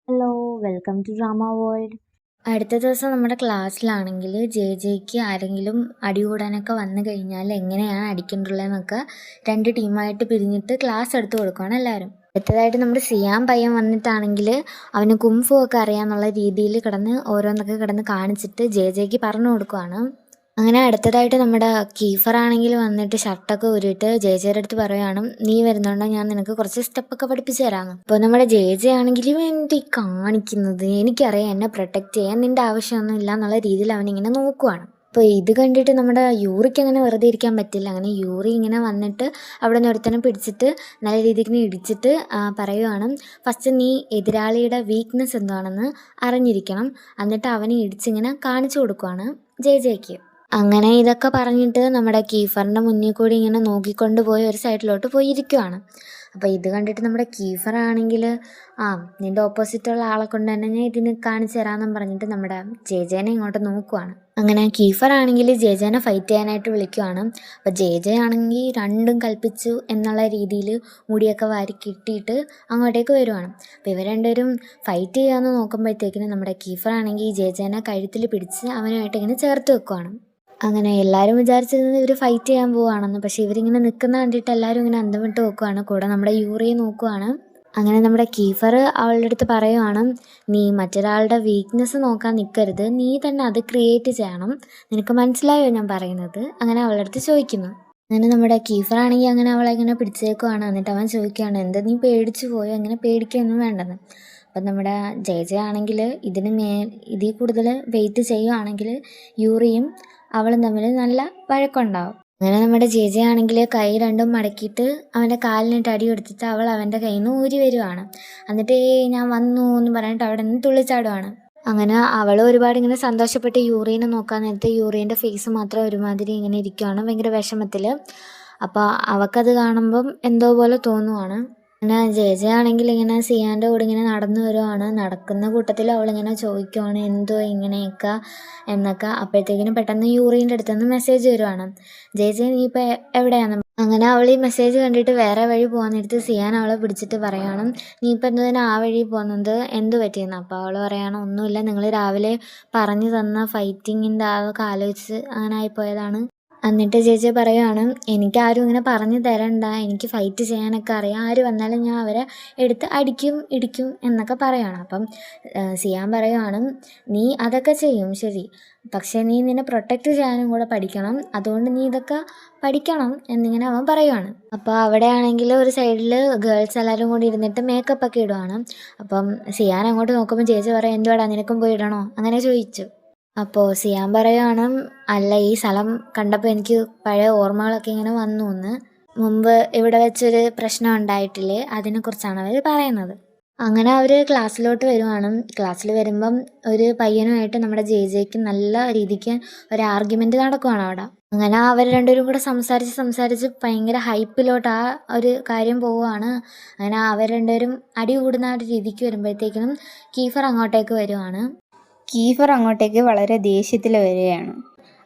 Hello, welcome to drama world. അടുത്ത ദിവസം നമ്മുടെ ക്ലാസ്സിലാണെങ്കിൽ ജെയ്ക്ക് ആരെങ്കിലും അടി കൂടാനൊക്കെ വന്നു കഴിഞ്ഞാൽ എങ്ങനെയാണ് അടിക്കേണ്ടുള്ളതെന്നൊക്കെ രണ്ട് ടീമായിട്ട് പിരിഞ്ഞിട്ട് ക്ലാസ് എടുത്ത് കൊടുക്കുകയാണ് എല്ലാവരും. അടുത്തതായിട്ട് നമ്മുടെ സിയാം പയ്യൻ വന്നിട്ടാണെങ്കിൽ അവന് കുംഫു ഒക്കെ അറിയാമെന്നുള്ള രീതിയിൽ കിടന്ന് ഓരോന്നൊക്കെ കിടന്ന് കാണിച്ചിട്ട് ജെയ്ക്ക് പറഞ്ഞു കൊടുക്കുകയാണ്. അങ്ങനെ അടുത്തതായിട്ട് നമ്മുടെ കീഫറാണെങ്കിൽ വന്നിട്ട് ഷർട്ടൊക്കെ ഊരിയിട്ട് ജെയുടെ അടുത്ത് പറയുകയാണ്, നീ വരുന്നുണ്ടോ, ഞാൻ നിനക്ക് കുറച്ച് സ്റ്റെപ്പൊക്കെ പഠിപ്പിച്ചു തരാമെന്ന്. അപ്പോൾ നമ്മുടെ ജെ ആണെങ്കിലും എന്ത് കാണിക്കുന്നത്, എനിക്കറിയാം എന്നെ പ്രൊട്ടക്റ്റ് ചെയ്യാൻ, നിൻ്റെ ആവശ്യമൊന്നും ഇല്ല എന്നുള്ള രീതിയിൽ അവനിങ്ങനെ നോക്കുവാണ്. അപ്പോൾ ഇത് കണ്ടിട്ട് നമ്മുടെ യൂറിക്ക് അങ്ങനെ വെറുതെ ഇരിക്കാൻ പറ്റില്ല. അങ്ങനെ യൂറി ഇങ്ങനെ വന്നിട്ട് അവിടെ നിന്ന് ഒരുത്തനെ പിടിച്ചിട്ട് നല്ല രീതിക്ക് ഇടിച്ചിട്ട് പറയുവാണ്, ഫസ്റ്റ് നീ എതിരാളിയുടെ വീക്ക്നെസ് എന്താണെന്ന് അറിഞ്ഞിരിക്കണം, എന്നിട്ട് അവനെ ഇടിച്ചിങ്ങനെ കാണിച്ചു കൊടുക്കുവാണ് ജെയ്ക്ക്. അങ്ങനെ ഇതൊക്കെ പറഞ്ഞിട്ട് നമ്മുടെ കീഫറിൻ്റെ മുന്നിൽ കൂടി ഇങ്ങനെ നോക്കിക്കൊണ്ട് പോയി ഒരു സൈഡിലോട്ട് പോയി ഇരിക്കുവാണ്. അപ്പോൾ ഇത് കണ്ടിട്ട് നമ്മുടെ കീഫറാണെങ്കിൽ നിൻ്റെ ഓപ്പോസിറ്റുള്ള ആളെ കൊണ്ട് തന്നെ ഞാൻ ഇതിന് കാണിച്ചു തരാമെന്നും പറഞ്ഞിട്ട് നമ്മുടെ ജെജേനെ ഇങ്ങോട്ട് നോക്കുവാണ്. അങ്ങനെ കീഫറാണെങ്കിൽ ജെജേനെ ഫൈറ്റ് ചെയ്യാനായിട്ട് വിളിക്കുവാണ്. അപ്പോൾ ജെ ആണെങ്കിൽ രണ്ടും കൽപ്പിച്ചു എന്നുള്ള രീതിയിൽ മുടിയൊക്കെ വാരി കിട്ടിയിട്ട് അങ്ങോട്ടേക്ക് വരുവാണ്. അപ്പോൾ ഇവർ രണ്ടുപേരും ഫൈറ്റ് ചെയ്യാമെന്ന് നോക്കുമ്പോഴത്തേക്കിനും നമ്മുടെ കീഫറാണെങ്കിൽ ജെജേനെ കഴുത്തിൽ പിടിച്ച് അവനുമായിട്ട് ഇങ്ങനെ ചേർത്ത് വെക്കുവാണ്. അങ്ങനെ എല്ലാവരും വിചാരിച്ചിരുന്നത് ഇവർ ഫൈറ്റ് ചെയ്യാൻ പോവുകയാണെന്ന്. പക്ഷേ ഇവരിങ്ങനെ നിൽക്കുന്ന കണ്ടിട്ട് എല്ലാവരും ഇങ്ങനെ അന്തം വിട്ട് നോക്കുവാണ്. കൂടെ നമ്മുടെ യൂറിയെ നോക്കുവാണ്. അങ്ങനെ നമ്മുടെ കീഫർ അവളുടെ അടുത്ത് പറയുവാണ്, നീ മറ്റൊരാളുടെ വീക്ക്നെസ് നോക്കാൻ നിൽക്കരുത്, നീ തന്നെ അത് ക്രിയേറ്റ് ചെയ്യണം, നിനക്ക് മനസ്സിലായോ ഞാൻ പറയുന്നത്, അങ്ങനെ അവളുടെ അടുത്ത് ചോദിക്കുന്നു. അങ്ങനെ നമ്മുടെ കീഫറാണെങ്കിൽ അങ്ങനെ അവളെ ഇങ്ങനെ പിടിച്ചേക്കുവാണ്. എന്നിട്ട് അവൻ ചോദിക്കുകയാണ്, എന്താ നീ പേടിച്ചു പോയോ, അങ്ങനെ പേടിക്കൊന്നും വേണ്ടെന്ന്. അപ്പം നമ്മുടെ ജെ ആണെങ്കിൽ ഇതിൽ കൂടുതൽ വെയിറ്റ് ചെയ്യുവാണെങ്കിൽ യൂറിയും അവളും തമ്മിൽ നല്ല വഴക്കുണ്ടാവും. അങ്ങനെ നമ്മുടെ ജെ ആണെങ്കിൽ കൈ രണ്ടും മടക്കിയിട്ട് അവൻ്റെ കാലിനിട്ട് അടി കൊടുത്തിട്ട് അവൾ അവൻ്റെ കയ്യിൽ നിന്ന് ഊരി വരുവാണ്. എന്നിട്ട് ഞാൻ വന്നു എന്ന് പറഞ്ഞിട്ട് അവിടെ നിന്ന് തുള്ളിച്ചാടുവാണ്. അങ്ങനെ അവൾ ഒരുപാട് ഇങ്ങനെ സന്തോഷപ്പെട്ട് യൂറിനെ നോക്കാൻ നേരത്തെ യൂറിൻ്റെ ഫേസ് മാത്രം ഒരുമാതിരി ഇങ്ങനെ ഇരിക്കുവാണ്, ഭയങ്കര വിഷമത്തിൽ. അപ്പോൾ അവൾക്കത് കാണുമ്പം എന്തോ പോലെ തോന്നുവാണ്. പിന്നെ ജെ ആണെങ്കിൽ ഇങ്ങനെ സിയാൻ്റെ കൂടെ ഇങ്ങനെ നടന്നു വരുവാണ്. നടക്കുന്ന കൂട്ടത്തിൽ അവളിങ്ങനെ ചോദിക്കുവാണ് എന്തോ ഇങ്ങനെയൊക്കെ എന്നൊക്കെ. അപ്പോഴത്തേക്കിനും പെട്ടെന്ന് യൂറിൻ്റെ അടുത്തുനിന്ന് മെസ്സേജ് വരുവാണ്, ജെ നീ ഇപ്പോൾ എവിടെയാണ്. അങ്ങനെ അവൾ ഈ മെസ്സേജ് കണ്ടിട്ട് വേറെ വഴി പോകാൻ നേരത്ത് സിയാൻ അവളെ പിടിച്ചിട്ട് പറയണം, നീ ഇപ്പം എന്തിനാ ആ വഴി പോകുന്നത്, എന്ത് പറ്റിയെന്ന്. അപ്പോൾ അവൾ പറയണം, ഒന്നുമില്ല, നിങ്ങൾ രാവിലെ പറഞ്ഞു തന്ന ഫൈറ്റിങ്ങിൻ്റെ അതൊക്കെ ആലോചിച്ച് അങ്ങനെ ആയിപ്പോയതാണ്. എന്നിട്ട് ചേച്ചി പറയുകയാണ്, എനിക്കാരും ഇങ്ങനെ പറഞ്ഞു തരണ്ട, എനിക്ക് ഫൈറ്റ് ചെയ്യാനൊക്കെ അറിയാം, ആര് വന്നാലും ഞാൻ അവരെ എടുത്ത് അടിക്കും ഇടിക്കും എന്നൊക്കെ പറയുകയാണ്. അപ്പം സിയാൻ പറയുകയാണ്, നീ അതൊക്കെ ചെയ്യും ശരി, പക്ഷേ നീ നിന്നെ പ്രൊട്ടക്റ്റ് ചെയ്യാനും കൂടെ പഠിക്കണം, അതുകൊണ്ട് നീ ഇതൊക്കെ പഠിക്കണം എന്നിങ്ങനെ അവൻ പറയുവാണ്. അപ്പോൾ അവിടെ ആണെങ്കിൽ ഒരു സൈഡിൽ ഗേൾസ് എല്ലാവരും കൂടി ഇരുന്നിട്ട് മേക്കപ്പ് ഒക്കെ ഇടുവാണ്. അപ്പം സിയാൻ അങ്ങോട്ട് നോക്കുമ്പോൾ ചേച്ചി പറയാം, എന്തുവാടാ നിനക്കും പോയി ഇടണോ അങ്ങനെ ചോദിച്ചു. അപ്പോൾ സിയാൻ പറയുകയാണ്, അല്ല ഈ സ്ഥലം കണ്ടപ്പോൾ എനിക്ക് പഴയ ഓർമ്മകളൊക്കെ ഇങ്ങനെ വന്നു എന്ന്, മുമ്പ് ഇവിടെ വെച്ചൊരു പ്രശ്നം ഉണ്ടായിട്ടില്ലേ അതിനെക്കുറിച്ചാണ് അവർ പറയുന്നത്. അങ്ങനെ അവർ ക്ലാസ്സിലോട്ട് വരുവാണ്. ക്ലാസ്സിൽ വരുമ്പം ഒരു പയ്യനുമായിട്ട് നമ്മുടെ ജെയ്ക്ക് നല്ല രീതിക്ക് ഒരു ആർഗ്യുമെൻറ്റ് നടക്കുവാണ് അവിടെ. അങ്ങനെ അവർ രണ്ടുപേരും കൂടെ സംസാരിച്ച് ഭയങ്കര ഹൈപ്പിലോട്ട് ആ ഒരു കാര്യം പോവുകയാണ്. അങ്ങനെ അവർ രണ്ടുപേരും അടി കൂടുന്ന ആ ഒരു രീതിക്ക് വരുമ്പോഴത്തേക്കിനും കീഫർ അങ്ങോട്ടേക്ക് വരുവാണ്. കീഫർ അങ്ങോട്ടേക്ക് വളരെ ദേഷ്യത്തിൽ വരികയാണ്.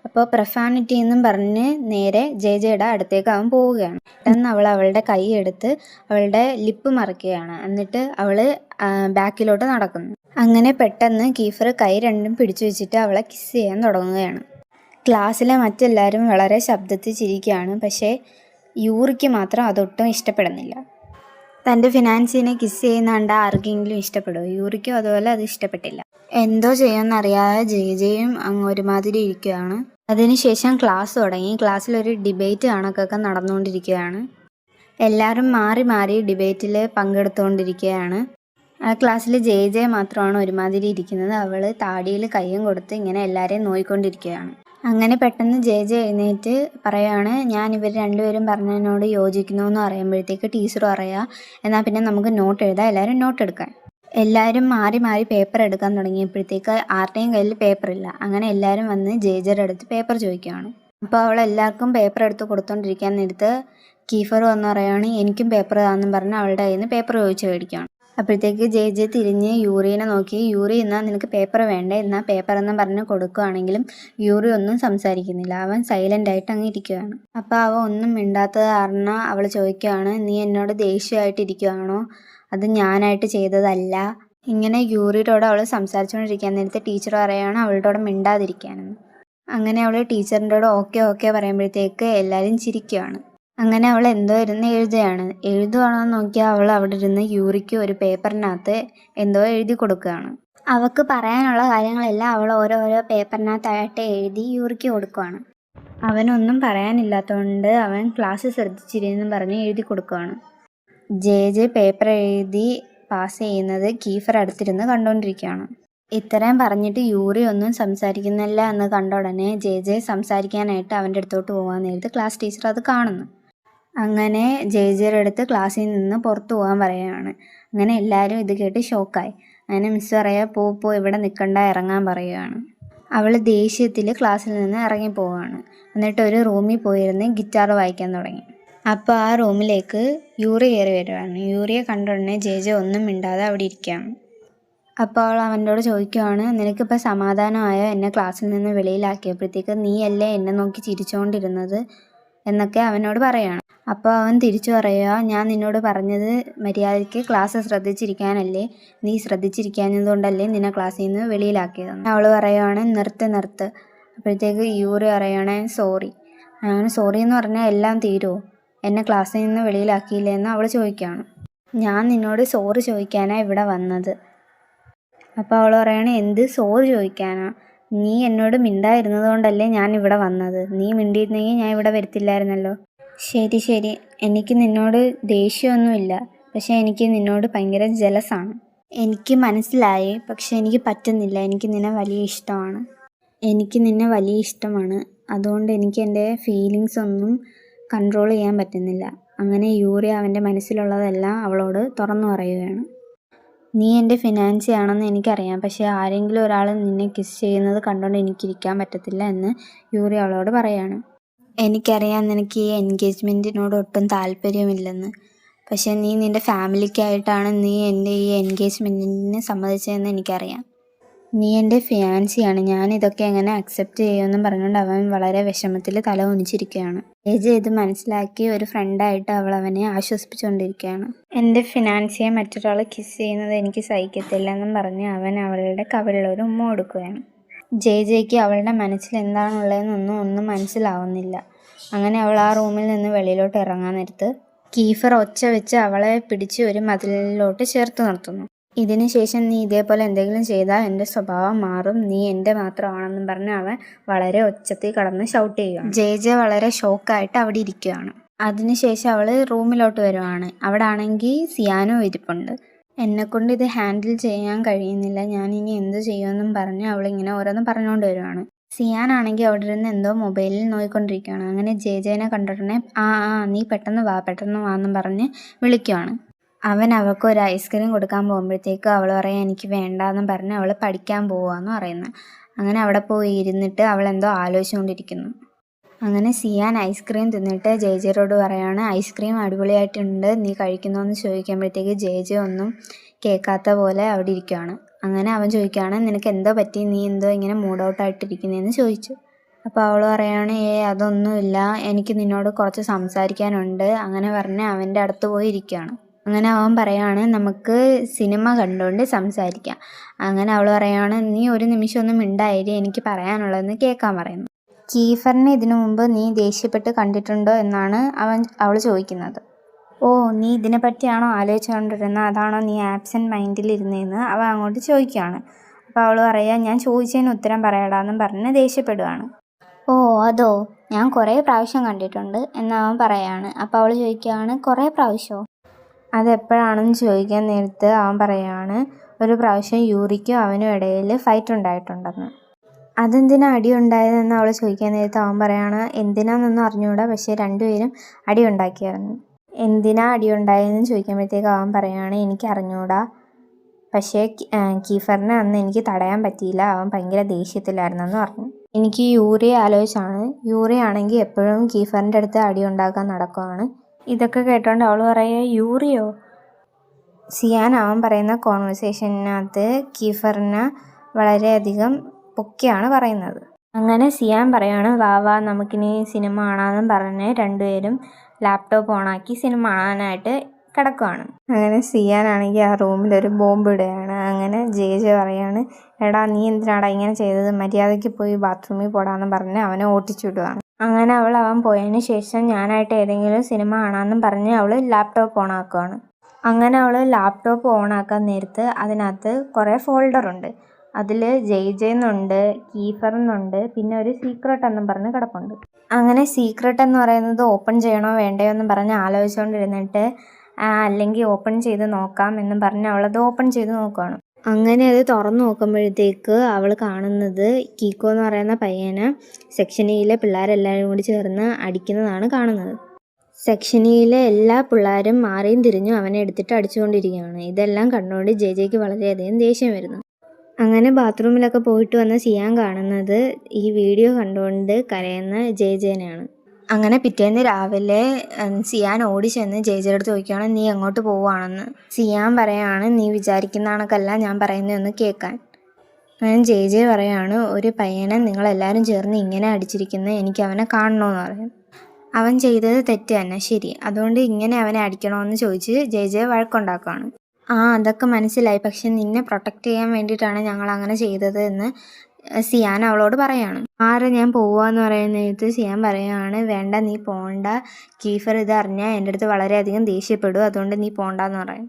അപ്പോൾ പ്രൊഫാനിറ്റി എന്നും പറഞ്ഞ് നേരെ ജെയുടെ അടുത്തേക്ക് അവൻ പോവുകയാണ്. പെട്ടെന്ന് അവൾ അവളുടെ കൈ എടുത്ത് അവളുടെ ലിപ്പ് മറയ്ക്കുകയാണ്. എന്നിട്ട് അവൾ ബാക്കിലോട്ട് നടക്കുന്നു. അങ്ങനെ പെട്ടെന്ന് കീഫർ കൈ രണ്ടും പിടിച്ചു വെച്ചിട്ട് അവളെ കിസ് ചെയ്യാൻ തുടങ്ങുകയാണ്. ക്ലാസ്സിലെ മറ്റെല്ലാവരും വളരെ ശബ്ദത്തിൽ ചിരിക്കുകയാണ്. പക്ഷേ യൂറിക്ക് മാത്രം അതൊട്ടും ഇഷ്ടപ്പെടുന്നില്ല. തൻ്റെ ഫിനാൻസിനെ കിസ് ചെയ്യുന്ന കണ്ട ആർക്കെങ്കിലും ഇഷ്ടപ്പെടുമോ? യൂറിക്കും അതുപോലെ അത് ഇഷ്ടപ്പെട്ടില്ല. എന്തോ ചെയ്യുമെന്നറിയാതെ ജെയും അങ്ങ് ഒരുമാതിരി ഇരിക്കുകയാണ്. അതിനുശേഷം ക്ലാസ് തുടങ്ങി. ക്ലാസ്സിലൊരു ഡിബേറ്റ് കണക്കൊക്കെ നടന്നുകൊണ്ടിരിക്കുകയാണ്. എല്ലാവരും മാറി മാറി ഡിബേറ്റിൽ പങ്കെടുത്തുകൊണ്ടിരിക്കുകയാണ്. ആ ക്ലാസ്സിൽ ജെ മാത്രമാണ് ഒരുമാതിരി ഇരിക്കുന്നത്. അവൾ താടിയിൽ കയ്യും കൊടുത്ത് ഇങ്ങനെ എല്ലാവരെയും നോയിക്കൊണ്ടിരിക്കുകയാണ്. അങ്ങനെ പെട്ടെന്ന് ജെ എഴുന്നേറ്റ് പറയുകയാണ്, ഞാൻ ഇവർ രണ്ടുപേരും പറഞ്ഞതിനോട് യോജിക്കുന്നു എന്ന് പറയുമ്പോഴത്തേക്ക് ടീച്ചർ പറയുക, എന്നാൽ പിന്നെ നമുക്ക് നോട്ട് എഴുതാം, എല്ലാവരും നോട്ട് എടുക്കാൻ. എല്ലാവരും മാറി മാറി പേപ്പർ എടുക്കാൻ തുടങ്ങിയപ്പോഴത്തേക്ക് ആരുടെയും കയ്യിൽ പേപ്പറില്ല. അങ്ങനെ എല്ലാവരും വന്ന് ജെയുടെ അടുത്ത് പേപ്പർ ചോദിക്കുകയാണ്. അപ്പോൾ അവൾ എല്ലാവർക്കും പേപ്പർ എടുത്ത് കൊടുത്തോണ്ടിരിക്കാൻ നേരത്ത് കീഫർ വന്ന് പറയുകയാണ്, എനിക്കും പേപ്പർ താന്നും പറഞ്ഞ് അവളുടെ കയ്യിൽ നിന്ന് പേപ്പർ ചോദിച്ച് മേടിക്കുകയാണ്. അപ്പോഴത്തേക്ക് ജെ തിരിഞ്ഞ് യൂറിനെ നോക്കി, യൂറി എന്നാൽ നിനക്ക് പേപ്പർ വേണ്ടേ, എന്നാൽ പേപ്പർ എന്ന് പറഞ്ഞ് കൊടുക്കുകയാണെങ്കിലും യൂറി ഒന്നും സംസാരിക്കുന്നില്ല. അവൻ സൈലൻ്റായിട്ട് അങ്ങ് ഇരിക്കുകയാണ്. അപ്പോൾ അവൻ ഒന്നും മിണ്ടാത്തത് കാരണം അവൾ ചോദിക്കുകയാണ്, നീ എന്നോട് ദേഷ്യമായിട്ടിരിക്കുകയാണോ, അത് ഞാനായിട്ട് ചെയ്തതല്ല, ഇങ്ങനെ യൂറിയോട് അവൾ സംസാരിച്ചുകൊണ്ടിരിക്കാൻ നേരത്തെ ടീച്ചർ പറയുകയാണ് അവളുടെ മിണ്ടാതിരിക്കാനെന്ന്. അങ്ങനെ അവൾ ടീച്ചറിൻ്റെ ഓക്കെ ഓക്കെ പറയുമ്പോഴത്തേക്ക് എല്ലാവരും ചിരിക്കുകയാണ്. അങ്ങനെ അവൾ എന്തോ ഇരുന്ന് എഴുതുകയാണോ നോക്കിയാൽ അവൾ അവിടെ ഇരുന്ന് യൂറിക്ക് ഒരു പേപ്പറിനകത്ത് എന്തോ എഴുതി കൊടുക്കുകയാണ്. അവൾക്ക് പറയാനുള്ള കാര്യങ്ങളെല്ലാം അവൾ ഓരോരോ പേപ്പറിനകത്തായിട്ട് എഴുതി യൂറിക്ക് കൊടുക്കുകയാണ്. അവനൊന്നും പറയാനില്ലാത്തതുകൊണ്ട് അവൻ ക്ലാസ് ശ്രദ്ധിച്ചിരുന്നു പറഞ്ഞ് എഴുതി കൊടുക്കുകയാണ്. ജെ പേപ്പർ എഴുതി പാസ് ചെയ്യുന്നത് കീഫർ അടുത്തിരുന്ന് കണ്ടുകൊണ്ടിരിക്കുകയാണ്. ഇത്രയും പറഞ്ഞിട്ട് യൂറി ഒന്നും സംസാരിക്കുന്നില്ല എന്ന് കണ്ട ഉടനെ ജെ സംസാരിക്കാനായിട്ട് അവൻ്റെ അടുത്തോട്ട് പോകാൻ നേരത്ത് ക്ലാസ് ടീച്ചർ അത് കാണുന്നു. അങ്ങനെ ജെയുടെ അടുത്ത് ക്ലാസ്സിൽ നിന്ന് പുറത്തു പോകാൻ പറയുകയാണ്. അങ്ങനെ എല്ലാവരും ഇത് കേട്ട് ഷോക്കായി. അങ്ങനെ മിസ്സ് പറയാ പോ ഇവിടെ നിൽക്കണ്ട, ഇറങ്ങാൻ പറയുകയാണ്. അവൾ ദേഷ്യത്തിൽ ക്ലാസ്സിൽ നിന്ന് ഇറങ്ങിപ്പോവുകയാണ്. എന്നിട്ട് ഒരു റൂമിൽ പോയിരുന്ന് ഗിറ്റാർ വായിക്കാൻ തുടങ്ങി. അപ്പോൾ ആ റൂമിലേക്ക് യൂറി കയറി വരുവാണ്. യൂറിയെ കണ്ട ഉടനെ ജെ ഒന്നും മിണ്ടാതെ അവിടെ ഇരിക്കുകയാണ്. അപ്പോൾ അവൾ അവനോട് ചോദിക്കുവാണ്, നിനക്കിപ്പോൾ സമാധാനമായോ എന്നെ ക്ലാസ്സിൽ നിന്ന് വെളിയിലാക്കിയപ്പോഴത്തേക്ക് നീയല്ലേ എന്നെ നോക്കി ചിരിച്ചുകൊണ്ടിരുന്നത് എന്നൊക്കെ അവനോട് പറയുകയാണ്. അപ്പോൾ അവൻ തിരിച്ചു പറയുക, ഞാൻ നിന്നോട് പറഞ്ഞത് മര്യാദയ്ക്ക് ക്ലാസ് ശ്രദ്ധിച്ചിരിക്കാനല്ലേ, നീ ശ്രദ്ധിച്ചിരിക്കാഞ്ഞതുകൊണ്ടല്ലേ നിന്നെ ക്ലാസ്സിൽ നിന്ന് വെളിയിലാക്കിയതെന്ന്. അവൾ പറയുവാണ് നിർത്ത്. അപ്പോഴത്തേക്ക് യൂറി പറയുകയാണ് സോറി. അങ്ങനെ സോറി എന്ന് പറഞ്ഞാൽ എല്ലാം തീരുമോ, എന്നെ ക്ലാസ്സിൽ നിന്ന് വെളിയിലാക്കിയില്ലേ എന്ന് അവൾ ചോദിക്കുകയാണ്. ഞാൻ നിന്നോട് സോറി ചോദിക്കാനാണ് ഇവിടെ വന്നത്. അപ്പോൾ അവൾ പറയുകയാണ് എന്ത് സോറി ചോദിക്കാനാ, നീ എന്നോട് മിണ്ടായിരുന്നത് കൊണ്ടല്ലേ ഞാൻ ഇവിടെ വന്നത്, നീ മിണ്ടിയിരുന്നെങ്കിൽ ഞാൻ ഇവിടെ വരത്തില്ലായിരുന്നല്ലോ. ശരി, എനിക്ക് നിന്നോട് ദേഷ്യമൊന്നുമില്ല, പക്ഷേ എനിക്ക് നിന്നോട് ഭയങ്കര ജലസാണ്. എനിക്ക് മനസ്സിലായി, പക്ഷെ എനിക്ക് പറ്റുന്നില്ല. എനിക്ക് നിന്നെ വലിയ ഇഷ്ടമാണ്. അതുകൊണ്ട് എനിക്ക് എൻ്റെ ഫീലിങ്സ് ഒന്നും കൺട്രോൾ ചെയ്യാൻ പറ്റുന്നില്ല. അങ്ങനെ യൂറി അവൻ്റെ മനസ്സിലുള്ളതെല്ലാം അവളോട് തുറന്നു പറയുകയാണ്. നീ എൻ്റെ ഫിനാൻസി ആണെന്ന് എനിക്കറിയാം, പക്ഷേ ആരെങ്കിലും ഒരാൾ നിന്നെ കിസ് ചെയ്യുന്നത് കണ്ടുകൊണ്ട് എനിക്കിരിക്കാൻ പറ്റത്തില്ല എന്ന് യൂറി അവളോട് പറയാണ്. എനിക്കറിയാം നിനക്ക് ഈ എൻഗേജ്മെൻറ്റിനോട് ഒട്ടും താല്പര്യമില്ലെന്ന്, പക്ഷേ നീ നിൻ്റെ ഫാമിലിക്കായിട്ടാണ് നീ എൻ്റെ ഈ എൻഗേജ്മെൻറ്റിന് സമ്മതിച്ചതെന്ന് എനിക്കറിയാം. നീ എൻ്റെ ഫിയാൻസിയാണ്, ഞാനിതൊക്കെ എങ്ങനെ അക്സെപ്റ്റ് ചെയ്യുമെന്നും പറഞ്ഞുകൊണ്ട് അവൻ വളരെ വിഷമത്തിൽ തല കുനിച്ചിരിക്കുകയാണ്. ജെ ഇത് മനസ്സിലാക്കി ഒരു ഫ്രണ്ടായിട്ട് അവൾ അവനെ ആശ്വസിപ്പിച്ചുകൊണ്ടിരിക്കുകയാണ്. എൻ്റെ ഫിനാൻസിയെ മറ്റൊരാൾ കിസ് ചെയ്യുന്നത് എനിക്ക് സഹിക്കത്തില്ല എന്നും പറഞ്ഞ് അവൻ അവളുടെ കവിളിലൊരു ഉമ്മ കൊടുക്കുകയാണ്. ജെയ്ക്ക് അവളുടെ മനസ്സിൽ എന്താണുള്ളതെന്നൊന്നും ഒന്നും മനസ്സിലാവുന്നില്ല. അങ്ങനെ അവൾ ആ റൂമിൽ നിന്ന് വെളിയിലോട്ട് ഇറങ്ങാൻ നേരത്ത് കീഫർ ഒച്ച വെച്ച് അവളെ പിടിച്ച് ഒരു മതിലിലോട്ട് ചേർത്ത് നിർത്തുന്നു. ഇതിന് ശേഷം നീ ഇതേപോലെ എന്തെങ്കിലും ചെയ്താൽ എൻ്റെ സ്വഭാവം മാറും, നീ എൻ്റെ മാത്രമാണെന്നും പറഞ്ഞ് അവൻ വളരെ ഒച്ചത്തിൽ കടന്ന് ഷൗട്ട് ചെയ്യുകയാണ്. ജെ വളരെ ഷോക്കായിട്ട് അവിടെ ഇരിക്കുകയാണ്. അതിനുശേഷം അവൾ റൂമിലോട്ട് വരുവാണ്. അവിടെ ആണെങ്കിൽ സിയാനോ ഇരിപ്പുണ്ട്. എന്നെക്കൊണ്ട് ഇത് ഹാൻഡിൽ ചെയ്യാൻ കഴിയുന്നില്ല, ഞാനിനി എന്ത് ചെയ്യുമെന്നും പറഞ്ഞ് അവളിങ്ങനെ ഓരോന്നും പറഞ്ഞുകൊണ്ട് വരുവാണ്. സിയാനാണെങ്കിൽ അവിടെ ഇരുന്ന് എന്തോ മൊബൈലിൽ നോക്കിക്കൊണ്ടിരിക്കുകയാണ്. അങ്ങനെ ജെനെ കണ്ടിട്ടുടനെ നീ പെട്ടെന്ന് വാ എന്നും പറഞ്ഞ് വിളിക്കുവാണ്. അവൻ അവൾക്ക് ഒരു ഐസ്ക്രീം കൊടുക്കാൻ പോകുമ്പോഴത്തേക്ക് അവൾ പറയാം എനിക്ക് വേണ്ടാന്നും പറഞ്ഞ് അവൾ പഠിക്കാൻ പോവാന്ന് പറയുന്നത്. അങ്ങനെ അവിടെ പോയി ഇരുന്നിട്ട് അവൾ എന്തോ ആലോചിച്ചുകൊണ്ടിരിക്കുന്നു. അങ്ങനെ സിയാൻ ഐസ്ക്രീം തിന്നിട്ട് ജെയോട് പറയാണ് ഐസ്ക്രീം അടിപൊളിയായിട്ടുണ്ട്, നീ കഴിക്കുന്നോന്ന് ചോദിക്കുമ്പോഴത്തേക്ക് ജെ ഒന്നും കേൾക്കാത്ത പോലെ അവിടെ ഇരിക്കുകയാണ്. അങ്ങനെ അവൻ ചോദിക്കുകയാണ് നിനക്ക് എന്തോ പറ്റി, നീ എന്തോ ഇങ്ങനെ മൂഡ് ഔട്ടായിട്ടിരിക്കുന്നതെന്ന് ചോദിച്ചു. അപ്പോൾ അവൾ പറയാണ് അതൊന്നുമില്ല, എനിക്ക് നിന്നോട് കുറച്ച് സംസാരിക്കാനുണ്ട്. അങ്ങനെ പറഞ്ഞ് അവൻ്റെ അടുത്ത് പോയി ഇരിക്കുകയാണ്. അങ്ങനെ അവൻ പറയാണ് നമുക്ക് സിനിമ കണ്ടുകൊണ്ട് സംസാരിക്കാം. അങ്ങനെ അവൾ പറയാണ് നീ ഒരു നിമിഷം ഒന്നും മിണ്ടായിരി, എനിക്ക് പറയാനുള്ളതെന്ന് കേൾക്കാൻ പറയുന്നു. കീഫറിനെ ഇതിനു മുമ്പ് നീ ദേഷ്യപ്പെട്ട് കണ്ടിട്ടുണ്ടോ എന്നാണ് അവൾ ചോദിക്കുന്നത്. നീ ഇതിനെ പറ്റിയാണോ ആലോചിച്ചുകൊണ്ടിരുന്നത്, അതാണോ നീ ആബ്സെൻറ്റ് മൈൻഡിലിരുന്നതെന്ന് അവൻ അങ്ങോട്ട് ചോദിക്കുകയാണ്. അപ്പോൾ അവൾ പറയുക ഞാൻ ചോദിച്ചതിന് ഉത്തരം പറയടാന്നും പറഞ്ഞ് ദേഷ്യപ്പെടുകയാണ്. അതോ, ഞാൻ കുറേ പ്രാവശ്യം കണ്ടിട്ടുണ്ട് എന്ന് അവൻ പറയാണ്. അപ്പോൾ അവൾ ചോദിക്കുകയാണ് കുറേ പ്രാവശ്യമോ, അതെപ്പോഴാണെന്ന് ചോദിക്കാൻ നേരത്ത് അവൻ പറയുകയാണ് ഒരു പ്രാവശ്യം യൂറിക്കും അവനും ഇടയിൽ ഫൈറ്റ് ഉണ്ടായിട്ടുണ്ടെന്ന്. അതെന്തിനാ അടി ഉണ്ടായതെന്ന് അവൾ ചോദിക്കാൻ നേരത്ത് അവൻ പറയാണ് എന്തിനാണെന്നൊന്നും അറിഞ്ഞുകൂടാ, പക്ഷേ രണ്ടുപേരും അടി ഉണ്ടാക്കിയായിരുന്നു. എന്തിനാ അടി ഉണ്ടായതെന്ന് ചോദിക്കുമ്പോഴത്തേക്ക് അവൻ പറയുകയാണ് എനിക്ക് അറിഞ്ഞുകൂടാ, പക്ഷേ കീഫറിനെ അന്ന് എനിക്ക് തടയാൻ പറ്റിയില്ല, അവൻ ഭയങ്കര ദേഷ്യത്തിലായിരുന്നെന്ന് പറഞ്ഞു. എനിക്ക് യൂറിയെ ആലോചിച്ചാണ്, യൂറി ആണെങ്കിൽ എപ്പോഴും കീഫറിൻ്റെ അടുത്ത് അടി ഉണ്ടാക്കാൻ നടക്കുകയാണ്. ഇതൊക്കെ കേട്ടോണ്ട് അവൾ പറയുക യൂറിയോ? സിയാൻ അവൻ പറയുന്ന കോൺവെർസേഷനകത്ത് കീഫറിനെ വളരെയധികം പൊക്കിയാണ് പറയുന്നത്. അങ്ങനെ സിയാൻ പറയാണ് വാ നമുക്കിനി സിനിമ കാണാമെന്നും പറഞ്ഞ് രണ്ടുപേരും ലാപ്ടോപ്പ് ഓണാക്കി സിനിമ കാണാനായിട്ട് കിടക്കുവാണ്. അങ്ങനെ സിയാനാണെങ്കിൽ ആ റൂമിലൊരു ബോംബ് ഇടുകയാണ്. അങ്ങനെ ജെ പറയാണ്, എടാ നീ എന്തിനാടാ ഇങ്ങനെ ചെയ്തത്, മര്യാദയ്ക്ക് പോയി ബാത്റൂമിൽ പോടാന്ന് പറഞ്ഞ് അവനെ ഓട്ടിച്ചു വിടുവാണ്. അങ്ങനെ അവൻ പോയതിന് ശേഷം ഞാനായിട്ട് ഏതെങ്കിലും സിനിമ കാണാമെന്നും പറഞ്ഞ് അവൾ ലാപ്ടോപ്പ് ഓണാക്കുവാണ്. അങ്ങനെ അവൾ ലാപ്ടോപ്പ് ഓണാക്കാൻ നേരത്ത് അതിനകത്ത് കുറേ ഫോൾഡറുണ്ട്. അതിൽ ജെയ്ന്നുണ്ട്, കീഫറെന്നുണ്ട്, പിന്നെ ഒരു സീക്രട്ട് എന്നും പറഞ്ഞ് കിടപ്പുണ്ട്. അങ്ങനെ സീക്രട്ട് എന്ന് പറയുന്നത് ഓപ്പൺ ചെയ്യണോ വേണ്ടയോ എന്നും പറഞ്ഞ് ആലോചിച്ചുകൊണ്ടിരുന്നിട്ട് അല്ലെങ്കിൽ ഓപ്പൺ ചെയ്ത് നോക്കാം എന്നും പറഞ്ഞ് അവളത് ഓപ്പൺ ചെയ്ത് നോക്കുകയാണ്. അങ്ങനെ അത് തുറന്നു നോക്കുമ്പോഴത്തേക്ക് അവൾ കാണുന്നത് കീക്കോ എന്ന് പറയുന്ന പയ്യനെ സെക്ഷൻ ഇയിലെ പിള്ളേരെല്ലാവരും കൂടി ചേർന്ന് അടിക്കുന്നതാണ് കാണുന്നത്. സെക്ഷൻ ഇയിലെ എല്ലാ പിള്ളേരും മാറിയും തിരിഞ്ഞും അവനെ എടുത്തിട്ട് അടിച്ചുകൊണ്ടിരിക്കുകയാണ്. ഇതെല്ലാം കണ്ടുകൊണ്ട് ജെയ്ക്ക് വളരെയധികം ദേഷ്യം വരുന്നു. അങ്ങനെ ബാത്റൂമിലൊക്കെ പോയിട്ട് വന്ന സിയാൻ കാണുന്നത് ഈ വീഡിയോ കണ്ടുകൊണ്ട് കരയുന്ന ജെയ്നെയാണ്. അങ്ങനെ പിറ്റേന്ന് രാവിലെ സിയാൻ ഓടി ചെന്ന് ജെയുടെ അടുത്ത് ചോദിക്കുകയാണ്, നീ എങ്ങോട്ട് പോവുകയാണെന്ന്. സിയാൻ പറയാണ്, നീ വിചാരിക്കുന്ന കണക്കല്ല ഞാൻ പറയുന്നതൊന്ന് കേൾക്കാൻ. അങ്ങനെ ജെ പറയാണ്, ഒരു പയ്യനെ നിങ്ങളെല്ലാവരും ചേർന്ന് ഇങ്ങനെ അടിച്ചിരിക്കുന്നത്, എനിക്ക് അവനെ കാണണമെന്ന് പറയും. അവൻ ചെയ്തത് തെറ്റ് തന്നെ, ശരി, അതുകൊണ്ട് ഇങ്ങനെ അവനെ അടിക്കണമെന്ന് ചോദിച്ച് ജെ വഴക്കുണ്ടാക്കുകയാണ്. അതൊക്കെ മനസ്സിലായി, പക്ഷെ നിന്നെ പ്രൊട്ടക്റ്റ് ചെയ്യാൻ വേണ്ടിയിട്ടാണ് ഞങ്ങൾ അങ്ങനെ ചെയ്തത് എന്ന് സിയാൻ അവളോട് പറയാണ്. ഞാൻ പോവാന്ന് പറയുന്നത് സിയാൻ പറയാണ്, വേണ്ട നീ പോണ്ട, കീഫർ ഇത് അറിഞ്ഞാൽ എൻ്റെ അടുത്ത് വളരെയധികം ദേഷ്യപ്പെടും, അതുകൊണ്ട് നീ പോണ്ടെന്ന് പറയും.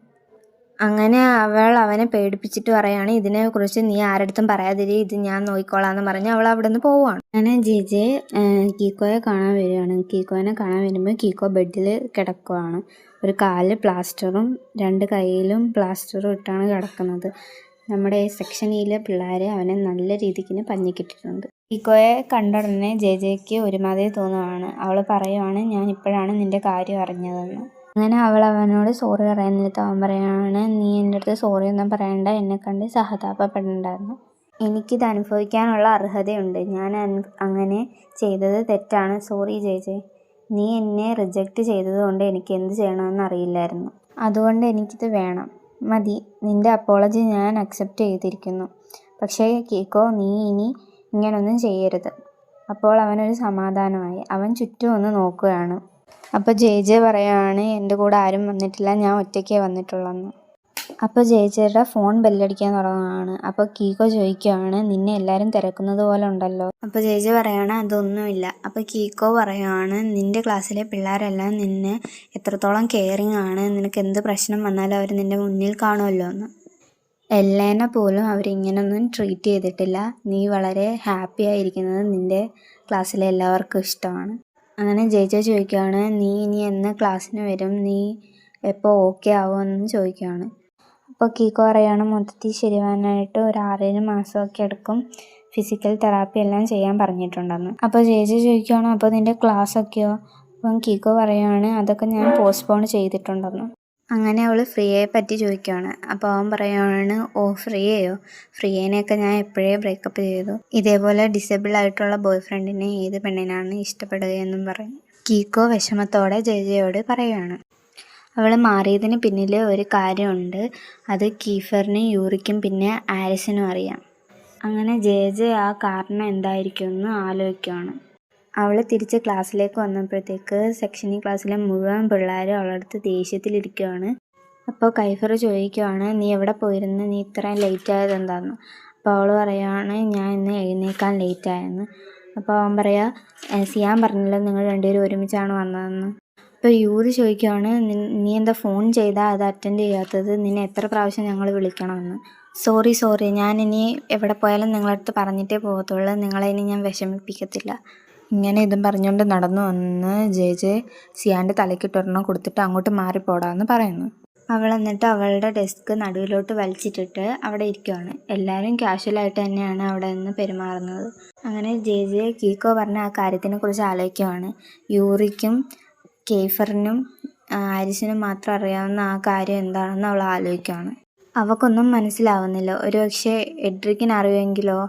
അങ്ങനെ അവൾ അവനെ പേടിപ്പിച്ചിട്ട് പറയാണ്, ഇതിനെക്കുറിച്ച് നീ ആരടുത്തും പറയാതിരി, ഇത് ഞാൻ നോക്കിക്കോളാന്ന് പറഞ്ഞ് അവൾ അവിടെ നിന്ന് പോവുകയാണ്. അങ്ങനെ ജെ കീക്കോയെ കാണാൻ വരികയാണ്. കീക്കോനെ കാണാൻ വരുമ്പോൾ കീക്കോ ബെഡിൽ കിടക്കുകയാണ്. ഒരു കാലിൽ പ്ലാസ്റ്ററും 2 കൈയിലും പ്ലാസ്റ്ററും ഇട്ടാണ് കിടക്കുന്നത്. നമ്മുടെ സെക്ഷൻ ഇയിലെ പിള്ളേർ അവനെ നല്ല രീതിക്ക് പഞ്ഞിക്കിട്ടിട്ടുണ്ട്. കീക്കോയെ കണ്ട ഉടനെ ജെക്ക് ഒരുമാതിരി തോന്നുകയാണ്. അവൾ പറയുവാണ്, ഞാൻ ഇപ്പോഴാണ് നിൻ്റെ കാര്യം അറിഞ്ഞതെന്ന്. അങ്ങനെ അവൾ അവനോട് സോറി പറയാൻ നേരത്ത് അവൻ പറയാണ്, നീ എൻ്റെ അടുത്ത് സോറി ഒന്നും പറയണ്ട, എന്നെ കണ്ട് സഹതാപപ്പെടണ്ടായിരുന്നു, എനിക്കിത് അനുഭവിക്കാനുള്ള അർഹതയുണ്ട്, ഞാൻ അങ്ങനെ ചെയ്തത് തെറ്റാണ്, സോറി ജെ. നീ എന്നെ റിജക്റ്റ് ചെയ്തതുകൊണ്ട് എനിക്ക് എന്ത് ചെയ്യണമെന്ന് അറിയില്ലായിരുന്നു, അതുകൊണ്ട് എനിക്കിത് വേണം, മതി, നിൻ്റെ അപ്പോളജി ഞാൻ അക്സെപ്റ്റ് ചെയ്തിരിക്കുന്നു, പക്ഷേ കീക്കോ നീ ഇനി ഇങ്ങനൊന്നും ചെയ്യരുത്. അപ്പോൾ അവനൊരു സമാധാനമായി. അവൻ ചുറ്റും ഒന്ന് നോക്കുകയാണ്. അപ്പോൾ ജെ പറയുകയാണ്, എൻ്റെ കൂടെ ആരും വന്നിട്ടില്ല, ഞാൻ ഒറ്റയ്ക്കേ വന്നിട്ടുള്ളെന്ന്. അപ്പോൾ ജെയുടെ ഫോൺ ബെല്ലടിക്കാൻ തുടങ്ങുകയാണ്. അപ്പോൾ കീക്കോ ചോദിക്കുകയാണ്, നിന്നെ എല്ലാവരും തിരക്കുന്നത് പോലെ ഉണ്ടല്ലോ. അപ്പോൾ ജെ പറയുകയാണ്, അതൊന്നുമില്ല. അപ്പോൾ കീക്കോ പറയുകയാണ്, നിൻ്റെ ക്ലാസ്സിലെ പിള്ളേരെല്ലാം നിന്നെ എത്രത്തോളം കെയറിങ് ആണ്, നിനക്ക് എന്ത് പ്രശ്നം വന്നാലും അവർ നിൻ്റെ മുന്നിൽ കാണുമല്ലോ എന്ന്. എല്ലേനെ പോലും അവരിങ്ങനൊന്നും ട്രീറ്റ് ചെയ്തിട്ടില്ല, നീ വളരെ ഹാപ്പി ആയിരിക്കുന്നത് നിൻ്റെ ക്ലാസ്സിലെ എല്ലാവർക്കും ഇഷ്ടമാണ്. അങ്ങനെ ജെ ചോദിക്കുകയാണ്, നീ ഇനി എന്ന് ക്ലാസ്സിന് വരും, നീ എപ്പോൾ ഓക്കെ ആവുമെന്ന് ചോദിക്കുകയാണ്. അപ്പോൾ കീക്കോ പറയുകയാണ്, മൊത്തത്തിൽ ശരിയാവാനായിട്ട് ഒരു 6 മാസമൊക്കെ എടുക്കും, ഫിസിക്കൽ തെറാപ്പി എല്ലാം ചെയ്യാൻ പറഞ്ഞിട്ടുണ്ടെന്ന്. അപ്പോൾ ജെ ചോദിക്കുകയാണ്, അപ്പോൾ നിൻ്റെ ക്ലാസ്സൊക്കെയോ? അപ്പം കീക്കോ പറയുകയാണ്, അതൊക്കെ ഞാൻ പോസ്റ്റ്പോൺ ചെയ്തിട്ടുണ്ടെന്ന്. അങ്ങനെ അവൾ ഫ്രീയെ പറ്റി ചോദിക്കുകയാണ്. അപ്പോൾ അവൻ പറയുകയാണ്, ഫ്രീയെയോ? ഫ്രീയേനെയൊക്കെ ഞാൻ എപ്പോഴേ ബ്രേക്കപ്പ് ചെയ്തു, ഇതേപോലെ ഡിസേബിൾ ആയിട്ടുള്ള ബോയ് ഫ്രണ്ടിനെ ഏത് പെണ്ണിനാണ് ഇഷ്ടപ്പെടുകയെന്നും പറയും. കീക്കോ വിഷമത്തോടെ ജെയോട് പറയുകയാണ്. അവൾ മാറിയതിന് പിന്നിൽ ഒരു കാര്യമുണ്ട്, അത് കീഫറിനും യൂറിക്കും പിന്നെ ആലിസിനും അറിയാം. അങ്ങനെ ജെ ആ കാരണം എന്തായിരിക്കുമെന്ന് ആലോചിക്കുകയാണ്. അവൾ തിരിച്ച് ക്ലാസ്സിലേക്ക് വന്നപ്പോഴത്തേക്ക് സെക്ഷൻ ക്ലാസ്സിലെ മുഴുവൻ പിള്ളേരും അവളടുത്ത് ദേഷ്യത്തിലിരിക്കുകയാണ്. അപ്പോൾ കൈഫർ ചോദിക്കുകയാണ്, നീ എവിടെ പോയിരുന്നു, നീ ഇത്രയും ലേറ്റ് ആയത് എന്താണെന്ന്. അപ്പോൾ അവൾ പറയുകയാണ്, ഞാൻ ഇന്ന് എഴുന്നേക്കാൻ ലേറ്റായെന്ന്. അപ്പോൾ അവൻ പറയുക, സിയാൻ പറഞ്ഞല്ലോ നിങ്ങൾ രണ്ടുപേരും ഒരുമിച്ചാണ് വന്നതെന്ന്. അപ്പോൾ യൂറി ചോദിക്കുകയാണ്, നീ എന്താ ഫോൺ ചെയ്താൽ അത് അറ്റൻഡ് ചെയ്യാത്തത്, നിന്നെ എത്ര പ്രാവശ്യം ഞങ്ങൾ വിളിക്കണമെന്ന്. സോറി, ഞാനിനി എവിടെ പോയാലും നിങ്ങളടുത്ത് പറഞ്ഞിട്ടേ പോകത്തുള്ളൂ, നിങ്ങളെ ഇനി ഞാൻ വിഷമിപ്പിക്കത്തില്ല. ഇങ്ങനെ ഇതും പറഞ്ഞുകൊണ്ട് നടന്നു വന്ന് ജെ സിയാൻ്റെ തലയ്ക്കിട്ടൊരെണ്ണം കൊടുത്തിട്ട് അങ്ങോട്ട് മാറിപ്പോടാന്ന് പറയുന്നു. അവൾ എന്നിട്ട് അവളുടെ ഡെസ്ക് നടുവിലോട്ട് വലിച്ചിട്ടിട്ട് അവിടെ ഇരിക്കുകയാണ്. എല്ലാവരും കാഷ്വലായിട്ട് തന്നെയാണ് അവിടെ നിന്ന് പെരുമാറുന്നത്. അങ്ങനെ ജെ കീക്കോ പറഞ്ഞ ആ കാര്യത്തിനെ കുറിച്ച് ആലോചിക്കുകയാണ്. യൂറിക്കും കെയ്ഫറിനും ആരിസിനും മാത്രം അറിയാവുന്ന ആ കാര്യം എന്താണെന്ന് അവൾ ആലോചിക്കുകയാണ്. അവൾക്കൊന്നും മനസ്സിലാവുന്നില്ല. ഒരുപക്ഷെ എഡ്രിക്കിന് അറിയുമെങ്കിലോ?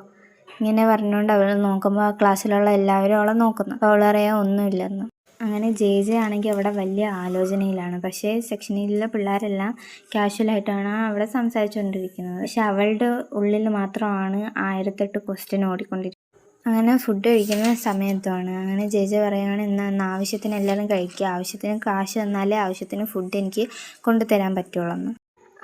ഇങ്ങനെ പറഞ്ഞുകൊണ്ട് അവൾ നോക്കുമ്പോൾ ആ ക്ലാസ്സിലുള്ള എല്ലാവരും അവളെ നോക്കുന്നു. അപ്പോൾ അവളറിയാൻ ഒന്നുമില്ലെന്ന്. അങ്ങനെ ജെ ആണെങ്കിൽ അവിടെ വലിയ ആലോചനയിലാണ്. പക്ഷേ സെക്ഷനിലെ പിള്ളേരെല്ലാം കാഷ്വലായിട്ടാണ് അവിടെ സംസാരിച്ചുകൊണ്ടിരിക്കുന്നത്. പക്ഷെ അവളുടെ ഉള്ളിൽ മാത്രമാണ് 1008 ക്വസ്റ്റ്യൻ ഓടിക്കൊണ്ടിരിക്കുന്നത്. അങ്ങനെ ഫുഡ് കഴിക്കുന്ന സമയത്താണ് അങ്ങനെ ജെ പറയുകയാണ് ഇന്ന് ആവശ്യത്തിന് എല്ലാവരും കഴിക്കുക, ആവശ്യത്തിന് കാശ് തന്നാലേ ആവശ്യത്തിന് ഫുഡ് എനിക്ക് കൊണ്ടുതരാൻ പറ്റുള്ളൂ.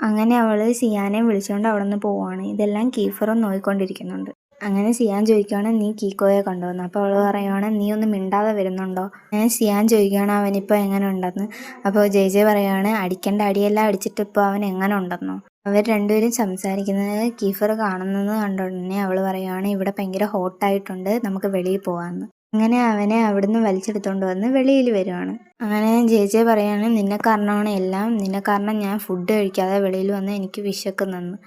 അങ്ങനെ അവൾ സിയാനെ വിളിച്ചുകൊണ്ട് അവിടെ നിന്ന് പോവുകയാണ്. ഇതെല്ലാം കീഫറും നോക്കിക്കൊണ്ടിരിക്കുന്നുണ്ട്. അങ്ങനെ സിയാൻ ചോദിക്കുകയാണ് നീ കീക്കോയെ കണ്ടോന്ന്. അപ്പോൾ അവൾ പറയുകയാണ് നീ ഒന്ന് മിണ്ടാതെ വരുന്നുണ്ടോ. അങ്ങനെ സിയാൻ ചോദിക്കുകയാണ് അവനിപ്പോൾ എങ്ങനെ ഉണ്ടെന്ന്. അപ്പോൾ ജെ പറയുകയാണ് അടിക്കേണ്ട അടിയെല്ലാം അടിച്ചിട്ട് ഇപ്പോൾ അവൻ എങ്ങനെ ഉണ്ടെന്നോ. അവർ രണ്ടുപേരും സംസാരിക്കുന്നത് കീഫർ കാണുന്നത് കണ്ട ഉടനെ അവൾ പറയുകയാണ് ഇവിടെ ഭയങ്കര ഹോട്ടായിട്ടുണ്ട്, നമുക്ക് വെളിയിൽ പോകാമെന്ന്. അങ്ങനെ അവനെ അവിടുന്ന് വലിച്ചെടുത്തുകൊണ്ട് വന്ന് വെളിയിൽ വരുവാണ്. അങ്ങനെ ജെ പറയാണ് നിന്നെ കാരണമാണ് എല്ലാം, നിന്നെ കാരണം ഞാൻ ഫുഡ് കഴിക്കാതെ വെളിയിൽ വന്ന് എനിക്ക് വിശക്കുന്നെന്ന്.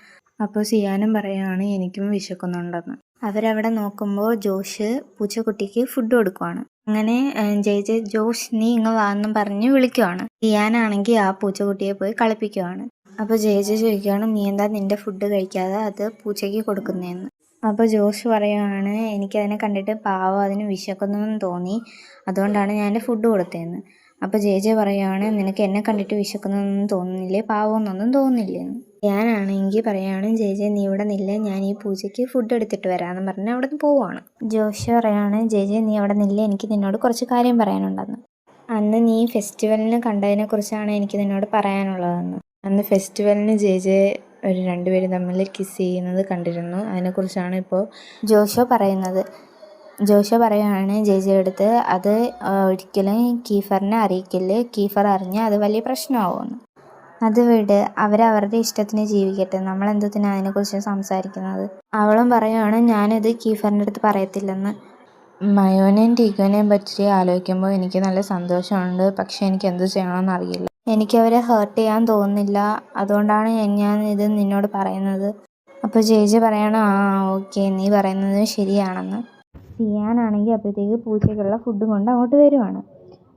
അപ്പോൾ സിയാനും പറയുകയാണ് എനിക്കും വിശക്കുന്നുണ്ടെന്ന്. അവരവിടെ നോക്കുമ്പോൾ ജോഷ് പൂച്ചക്കുട്ടിക്ക് ഫുഡ് കൊടുക്കുവാണ്. അങ്ങനെ ജെ ജോഷ് നീ ഇങ്ങ് വാന്നും പറഞ്ഞ് വിളിക്കുവാണ്. സിയാനാണെങ്കിൽ ആ പൂച്ചക്കുട്ടിയെ പോയി കളിപ്പിക്കുവാണ്. അപ്പോൾ ജെ ചോദിക്കുകയാണ് നീ എന്താ നിന്റെ ഫുഡ് കഴിക്കാതെ അത് പൂച്ചയ്ക്ക് കൊടുക്കുന്നതെന്ന്. അപ്പോൾ ജോഷ് പറയുകയാണ് എനിക്കതിനെ കണ്ടിട്ട് പാവം അതിന് വിശക്കുന്നതെന്ന് തോന്നി, അതുകൊണ്ടാണ് ഞാൻ എൻ്റെ ഫുഡ് കൊടുത്തതെന്ന്. അപ്പോൾ ജെ പറയുകയാണ് നിനക്ക് എന്നെ കണ്ടിട്ട് വിശക്കുന്നതൊന്നും തോന്നുന്നില്ലേ, പാവമൊന്നും തോന്നുന്നില്ലെന്ന്. ഞാനാണെങ്കിൽ പറയുകയാണ് ജെ നീ ഇവിടെ നില്ല, ഞാൻ ഈ പൂജയ്ക്ക് ഫുഡ് എടുത്തിട്ട് വരാമെന്ന് പറഞ്ഞ് അവിടെ നിന്ന് പോവുകയാണ്. ജോഷ് പറയുകയാണ് ജെ നീ അവിടെ നില്ല, എനിക്ക് നിന്നോട് കുറച്ച് കാര്യം പറയാനുണ്ടെന്ന്. അന്ന് നീ ഫെസ്റ്റിവലിന് കണ്ടതിനെക്കുറിച്ചാണ് എനിക്ക് നിന്നോട് പറയാനുള്ളതെന്ന്. അന്ന് ഫെസ്റ്റിവലിന് ജെ ഒരു രണ്ടുപേരും തമ്മിൽ കിസ് ചെയ്യുന്നത് കണ്ടിരുന്നു, അതിനെക്കുറിച്ചാണ് ഇപ്പോൾ ജോഷോ പറയുന്നത്. ജോഷോ പറയുകയാണ് ജെ അടുത്ത് അത് ഒരിക്കലും കീഫറിനെ അറിയിക്കില്ല, കീഫർ അറിഞ്ഞാൽ അത് വലിയ പ്രശ്നമാവുമെന്ന്. അത് വിട്, അവരവരുടെ ഇഷ്ടത്തിന് ജീവിക്കട്ടെ, നമ്മളെന്തിനാണ് അതിനെക്കുറിച്ച് സംസാരിക്കുന്നത്. അവളും പറയുകയാണ് ഞാനിത് കീഫറിൻ്റെ അടുത്ത് പറയത്തില്ലെന്ന്. മയോനെയും ടീക്കോനെയും പറ്റി ആലോചിക്കുമ്പോൾ എനിക്ക് നല്ല സന്തോഷമുണ്ട്, പക്ഷെ എനിക്ക് എന്ത് ചെയ്യണമെന്ന് അറിയില്ല. എനിക്കവരെ ഹേർട്ട് ചെയ്യാൻ തോന്നുന്നില്ല, അതുകൊണ്ടാണ് ഞാൻ ഇത് നിന്നോട് പറയുന്നത്. അപ്പോൾ ജെ പറയണം ആ ഓക്കെ നീ പറയുന്നത് ശരിയാണെന്ന്. സിയാനാണെങ്കിൽ അപ്പോഴത്തേക്ക് പൂച്ചയ്ക്കുള്ള ഫുഡ് കൊണ്ട് അങ്ങോട്ട് വരുവാണ്.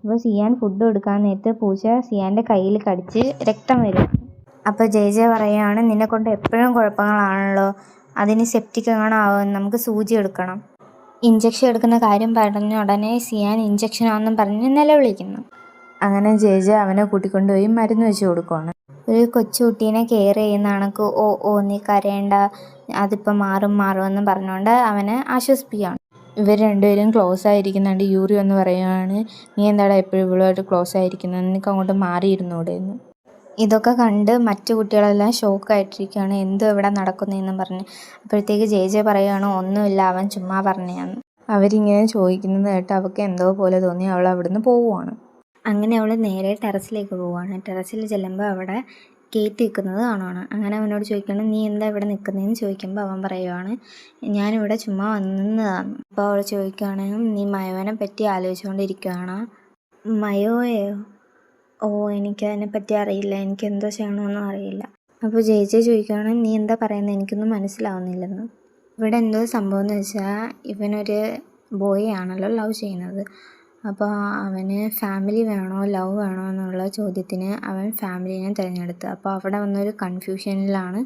അപ്പോൾ സിയാൻ ഫുഡ് കൊടുക്കാൻ നേരത്ത് പൂച്ച സിയാൻ്റെ കയ്യിൽ കടിച്ച് രക്തം വരും. അപ്പോൾ ജെ പറയുകയാണ് നിന്നെ കൊണ്ട് എപ്പോഴും കുഴപ്പങ്ങളാണല്ലോ, അതിന് സെപ്റ്റിക് എങ്ങനെ ആവും, നമുക്ക് സൂചി എടുക്കണം. ഇഞ്ചക്ഷൻ എടുക്കുന്ന കാര്യം പറഞ്ഞ ഉടനെ സിയാൻ ഇഞ്ചക്ഷൻ ആണെന്നും പറഞ്ഞ് നിലവിളിക്കുന്നു. അങ്ങനെ ജെ അവനെ കൂട്ടിക്കൊണ്ടുപോയി മരുന്ന് വെച്ച് കൊടുക്കുവാണ്. ഒരു കൊച്ചുകുട്ടീനെ കെയർ ചെയ്യുന്ന കണക്ക് ഓ നീ കരയേണ്ട, അതിപ്പോൾ മാറുമെന്ന് പറഞ്ഞുകൊണ്ട് അവനെ ആശ്വസിപ്പിക്കുകയാണ്. ഇവർ രണ്ടുപേരും ക്ലോസ് ആയിരിക്കുന്നുണ്ട്. യൂറി എന്ന് പറയുകയാണ് നീ എന്താടാ എപ്പോഴും ഇവളുമായിട്ട് ക്ലോസ് ആയിരിക്കുന്നത്, നിനക്ക് അങ്ങോട്ട് മാറിയിരുന്നൂടെ എന്ന്. ഇതൊക്കെ കണ്ട് മറ്റു കുട്ടികളെല്ലാം ഷോക്കായിട്ടിരിക്കുകയാണ്, എന്തോ ഇവിടെ നടക്കുന്നതെന്നും പറഞ്ഞ്. അപ്പോഴത്തേക്ക് ജെ പറയുകയാണ് ഒന്നുമില്ല, അവൻ ചുമ്മാ പറഞ്ഞാന്ന്. അവരിങ്ങനെ ചോദിക്കുന്നത് കേട്ട് അവൾക്ക് എന്തോ പോലെ തോന്നി, അവൾ അവിടുന്ന് പോവുകയാണ്. അങ്ങനെ അവൾ നേരെ ടെറസിലേക്ക് പോവുകയാണ്. ടെറസിൽ ചെല്ലുമ്പോൾ അവിടെ കേറ്റ് നിൽക്കുന്നത് കാണുവാണ്. അങ്ങനെ അവനോട് ചോദിക്കണം നീ എന്താ ഇവിടെ നിൽക്കുന്നതെന്ന് ചോദിക്കുമ്പോൾ അവൻ പറയുവാണ് ഞാനിവിടെ ചുമ്മാ വന്നതാണ്. അപ്പോൾ അവൾ ചോദിക്കുകയാണെങ്കിൽ നീ മയോനെ പറ്റി ആലോചിച്ചുകൊണ്ടിരിക്കുകയാണോ. മയോയോ? ഓ എനിക്കതിനെ പറ്റി അറിയില്ല, എനിക്ക് എന്തോ ചെയ്യണമെന്നും അറിയില്ല. അപ്പോൾ ജെ ചോദിക്കുകയാണ് നീ എന്താ പറയുന്നത്, എനിക്കൊന്നും മനസ്സിലാവുന്നില്ലെന്ന്. ഇവിടെ എന്തോ സംഭവം എന്ന് വെച്ചാൽ ഇവനൊരു ബോയ് ആണല്ലോ ലവ് ചെയ്യുന്നത്. അപ്പോൾ അവന് ഫാമിലി വേണോ ലവ് വേണോ എന്നുള്ള ചോദ്യത്തിന് അവൻ ഫാമിലിനെ തിരഞ്ഞെടുത്തു. അപ്പോൾ അവിടെ വന്നൊരു കൺഫ്യൂഷനിലാണ്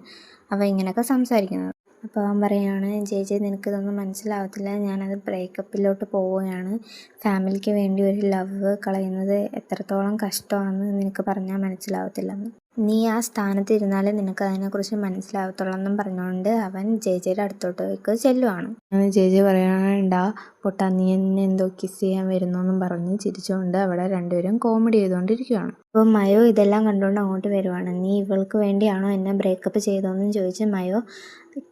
അവൻ ഇങ്ങനെയൊക്കെ സംസാരിക്കുന്നത്. അപ്പോൾ അവൻ പറയുകയാണ് ജെ നിനക്കിതൊന്നും മനസ്സിലാവത്തില്ല, ഞാനത് ബ്രേക്കപ്പിലോട്ട് പോവുകയാണ്. ഫാമിലിക്ക് വേണ്ടി ഒരു ലവ് കളയുന്നത് എത്രത്തോളം കഷ്ടമാണെന്ന് നിനക്ക് പറഞ്ഞാൽ മനസ്സിലാവത്തില്ലെന്ന്. നീ ആ സ്ഥാനത്ത് ഇരുന്നാലേ നിനക്ക് അതിനെക്കുറിച്ച് മനസ്സിലാവത്തുള്ളെന്നും പറഞ്ഞുകൊണ്ട് അവൻ ജെയുടെ അടുത്തോട്ടേക്ക് ചെല്ലുവാണ്. അങ്ങനെ ജെ പറയാണ്ടാ പൊട്ടാ നീ എന്നെ എന്തോ കിസ് ചെയ്യാൻ വരുന്നോന്നും പറഞ്ഞ് ചിരിച്ചുകൊണ്ട് അവിടെ രണ്ടുപേരും കോമഡി ചെയ്തുകൊണ്ടിരിക്കുകയാണ്. അപ്പോൾ മയോ ഇതെല്ലാം കണ്ടുകൊണ്ട് അങ്ങോട്ട് വരുവാണ്. നീ ഇവൾക്ക് വേണ്ടിയാണോ എന്നെ ബ്രേക്കപ്പ് ചെയ്തതെന്നും ചോദിച്ച് മയോ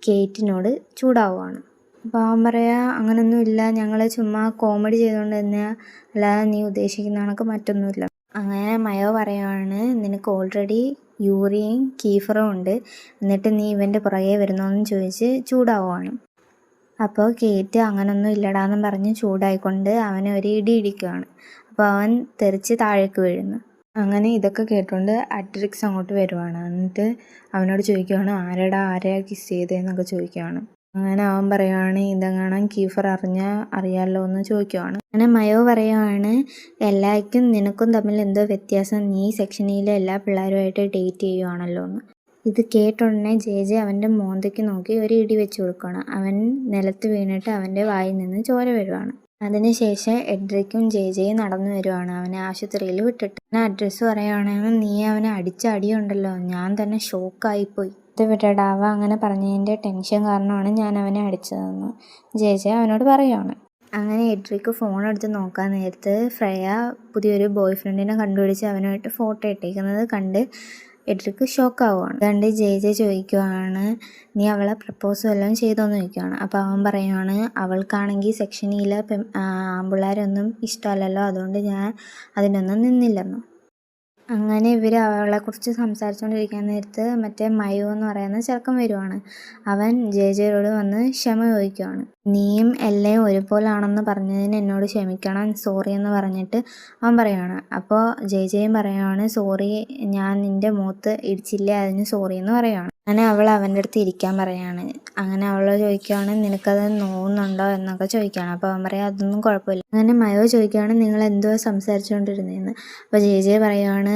കേറ്റിനോട് ചൂടാവുകയാണ്. അപ്പോൾ അവൻ പറയാ അങ്ങനൊന്നും ഇല്ല, ഞങ്ങൾ ചുമ്മാ കോമഡി ചെയ്തുകൊണ്ട് തന്നെയാ, അല്ലാതെ നീ ഉദ്ദേശിക്കുന്ന കണക്ക് മറ്റൊന്നുമില്ല. അങ്ങനെ മയോ പറയുവാണ് നിനക്ക് ഓൾറെഡി യൂറിയും കീഫറും ഉണ്ട്, എന്നിട്ട് നീ ഇവൻ്റെ പുറകെ വരുന്നോന്ന് ചോദിച്ച് ചൂടാവുകയാണ്. അപ്പോൾ കേറ്റ് അങ്ങനൊന്നും ഇല്ലടാന്നും പറഞ്ഞ് ചൂടായിക്കൊണ്ട് അവനെ ഒരു ഇടി ഇടിക്കുകയാണ്. അപ്പോൾ അവൻ തെറിച്ച് താഴേക്ക് വീഴുന്നു. അങ്ങനെ ഇതൊക്കെ കേട്ടുകൊണ്ട് അട്രിക്സ് അങ്ങോട്ട് വരുവാണ്. എന്നിട്ട് അവനോട് ചോദിക്കുകയാണ് ആരെയാ കിസ് ചെയ്തതെന്നൊക്കെ ചോദിക്കുകയാണ്. അങ്ങനെ അവൻ പറയുവാണ് ഇതെങ്ങാനും കീഫർ അറിയാമല്ലോ എന്ന് ചോദിക്കുവാണ്. അങ്ങനെ മയോ പറയുവാണ് എല്ലാവർക്കും നിനക്കും തമ്മിൽ എന്തോ വ്യത്യാസം, നീ സെക്ഷനിലെ എല്ലാ പിള്ളേരുമായിട്ട് ഡേറ്റ് ചെയ്യുവാണല്ലോ എന്ന്. ഇത് കേട്ടുടനെ ജെ അവൻ്റെ മോന്തയ്ക്ക് നോക്കി ഒരു ഇടി വെച്ച് കൊടുക്കുകയാണ്. അവൻ നിലത്ത് വീണിട്ട് അവൻ്റെ വായിൽ നിന്ന് ചോര വരുവാണ്. അതിനുശേഷം എഡ്രിക്കും ജെയും നടന്നു വരുവാണ് അവനെ ആശുപത്രിയിൽ വിട്ടിട്ട്. പിന്നെ അഡ്രസ്സ് പറയുവാണെങ്കിൽ നീ അവനെ അടിച്ച അടിയുണ്ടല്ലോ, ഞാൻ തന്നെ ഷോക്കായിപ്പോയി. ഇത് വിടടാ, അവൻ അങ്ങനെ പറഞ്ഞതിൻ്റെ ടെൻഷൻ കാരണമാണ് ഞാൻ അവനെ അടിച്ചതെന്ന് ജെ ജെ അവനോട് പറയുവാണ്. അങ്ങനെ എഡ്രിക്ക് ഫോൺ എടുത്ത് നോക്കാൻ നേരത്ത് ഫ്രയ പുതിയൊരു ബോയ് ഫ്രണ്ടിനെ കണ്ടുപിടിച്ച് അവനുമായിട്ട് ഫോട്ടോ ഇട്ടേക്കുന്നത് കണ്ട് എഡ്രിക്ക് ഷോക്കാവുകയാണ്. കണ്ട് ജെ ജെ ചോദിക്കുവാണ്, നീ അവളെ പ്രപ്പോസ് വല്ലതും ചെയ്തോന്ന് ചോദിക്കുവാണ്. അപ്പോൾ അവൻ പറയുവാണ്, അവൾക്കാണെങ്കിൽ സെക്ഷനിലെ ആൺപിള്ളേരൊന്നും ഇഷ്ടമല്ലല്ലോ, അതുകൊണ്ട് ഞാൻ അതിനൊന്നും നിന്നില്ലെന്നു. അങ്ങനെ ഇവർ അവളെക്കുറിച്ച് സംസാരിച്ചുകൊണ്ടിരിക്കാൻ നേരത്ത് മറ്റേ മയോ എന്ന് പറയുന്ന ചെറുക്കൻ വരുവാണ്. അവൻ ജെ ജെയോട് വന്ന് ക്ഷമ ചോദിക്കുവാണ്. നീയും എല്ലാം ഒരുപോലാണെന്ന് പറഞ്ഞതിന് എന്നോട് ക്ഷമിക്കണം, സോറി എന്ന് പറഞ്ഞിട്ട് അവൻ പറയുവാണ്. അപ്പോൾ ജെ ജെയും പറയുവാണ്, സോറി, ഞാൻ നിൻ്റെ മുഖത്ത് ഇടിച്ചില്ലേ, അതിന് സോറി എന്ന് പറയുവാണ്. അങ്ങനെ അവൾ അവൻ്റെ അടുത്ത് ഇരിക്കാൻ പറയാണ്. അങ്ങനെ അവൾ ചോദിക്കുകയാണ്, നിനക്കത് നോവുന്നുണ്ടോ എന്നൊക്കെ ചോദിക്കുകയാണ്. അപ്പോൾ അവൻ പറയാം, അതൊന്നും കുഴപ്പമില്ല. അങ്ങനെ മയോ ചോദിക്കുകയാണ്, നിങ്ങൾ എന്തുവാ സംസാരിച്ചുകൊണ്ടിരുന്നതെന്ന്. അപ്പോൾ ജെ ജെ പറയുവാണ്,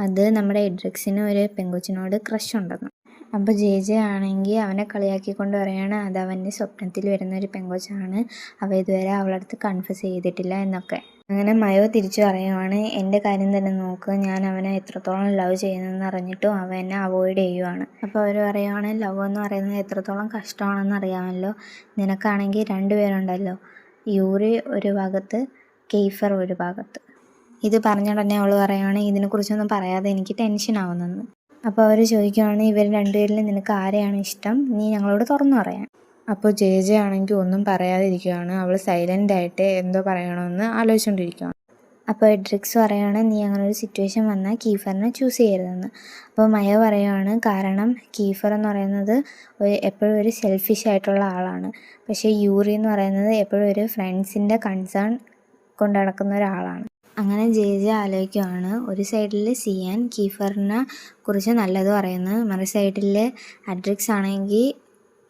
അത് നമ്മുടെ എഡ്രിക്സിന് ഒരു പെങ്കൊച്ചിനോട് ക്രഷ് ഉണ്ടെന്ന്. അപ്പോൾ ജെ ജെ ആണെങ്കിൽ അവനെ കളിയാക്കിക്കൊണ്ട് പറയുകയാണ്, അത് അവൻ്റെ സ്വപ്നത്തിൽ വരുന്ന ഒരു പെങ്കൊച്ചാണ്, അവ ഇതുവരെ അവളടുത്ത് കൺഫസ് ചെയ്തിട്ടില്ല എന്നൊക്കെ. അങ്ങനെ മയോ തിരിച്ചു പറയുവാണ്, എൻ്റെ കാര്യം തന്നെ നോക്ക്, ഞാൻ അവനെ എത്രത്തോളം ലവ് ചെയ്യുന്നതെന്ന് അറിഞ്ഞിട്ടും അവൻ എന്നെ അവോയ്ഡ് ചെയ്യുവാണ്. അപ്പോൾ അവർ പറയുവാണ്, ലവ് എന്ന് പറയുന്നത് എത്രത്തോളം കഷ്ടമാണെന്ന് അറിയാമല്ലോ, നിനക്കാണെങ്കിൽ 2 പേരുണ്ടല്ലോ, യൂറി ഒരു ഭാഗത്ത്, കെയ്ഫർ ഒരു ഭാഗത്ത്. ഇത് പറഞ്ഞുടനെ അവൾ പറയുവാണ്, ഇതിനെക്കുറിച്ചൊന്നും പറയാതെ എനിക്ക് ടെൻഷൻ ആവുന്നെന്ന്. അപ്പോൾ അവർ ചോദിക്കുവാണ്, ഇവർ 2 പേരിൽ നിനക്ക് ആരെയാണ് ഇഷ്ടം, നീ ഞങ്ങളോട് തുറന്നു പറയാൻ. അപ്പോൾ ജെ ജെ ആണെങ്കിൽ ഒന്നും പറയാതിരിക്കുകയാണ്. അവൾ സൈലൻ്റായിട്ട് എന്തോ പറയണമെന്ന് ആലോചിച്ചുകൊണ്ടിരിക്കുകയാണ്. അപ്പോൾ എഡ്രിക്സ് പറയുകയാണ്, നീ അങ്ങനെ ഒരു സിറ്റുവേഷൻ വന്നാൽ കീഫറിനെ ചൂസ് ചെയ്യരുതെന്ന്. അപ്പോൾ മയ പറയുവാണ്, കാരണം കീഫർ എന്ന് പറയുന്നത് എപ്പോഴും ഒരു സെൽഫിഷ് ആയിട്ടുള്ള ആളാണ്, പക്ഷേ യൂറി എന്ന് പറയുന്നത് എപ്പോഴും ഒരു ഫ്രണ്ട്സിൻ്റെ കൺസേൺ കൊണ്ട് നടക്കുന്ന ഒരാളാണ്. അങ്ങനെ ജെ ജെ ആലോചിക്കുവാണ്, ഒരു സൈഡിൽ സിയാൻ കീഫറിനെ കുറിച്ച് നല്ലത് പറയുന്നു, മറു സൈഡിൽ അഡ്രിക്സ് ആണെങ്കിൽ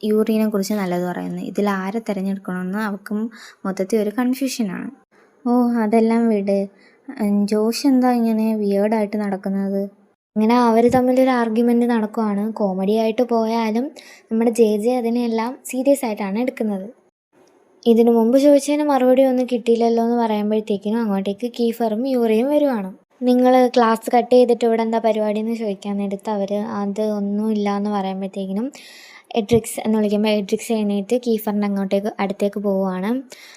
യൂറിനെ കുറിച്ച് നല്ലത് പറയുന്നു. ഇതിൽ ആരെ തിരഞ്ഞെടുക്കണമെന്ന് അവൾക്കും മൊത്തത്തിൽ ഒരു കൺഫ്യൂഷനാണ്. അതെല്ലാം വിട്, ജോഷ് എന്താ ഇങ്ങനെ വിയേർഡായിട്ട് നടക്കുന്നത്. അങ്ങനെ അവർ തമ്മിലൊരു ആർഗ്യുമെൻ്റ് നടക്കുവാണ്. കോമഡി ആയിട്ട് പോയാലും നമ്മുടെ ജെ ജെ അതിനെല്ലാം സീരിയസ് ആയിട്ടാണ് എടുക്കുന്നത്. ഇതിനു മുമ്പ് ചോദിച്ചതിന് മറുപടി ഒന്നും കിട്ടിയില്ലല്ലോ എന്ന് പറയുമ്പോഴത്തേക്കിനും അങ്ങോട്ടേക്ക് കീഫറും യൂറിയും വരുവാണ്. നിങ്ങൾ ക്ലാസ് കട്ട് ചെയ്തിട്ട് ഇവിടെ എന്താ പരിപാടി എന്ന് ചോദിക്കാൻ നേരത്ത് അവർ അത് ഒന്നുമില്ല എന്ന് പറയുമ്പോഴത്തേക്കിനും എഡ്രിക്സ് എന്ന് വിളിക്കുമ്പോൾ എഡ്രിക്സ് എഴുന്നേറ്റ് കീഫറിൻ്റെ അടുത്തേക്ക് പോവുകയാണ്.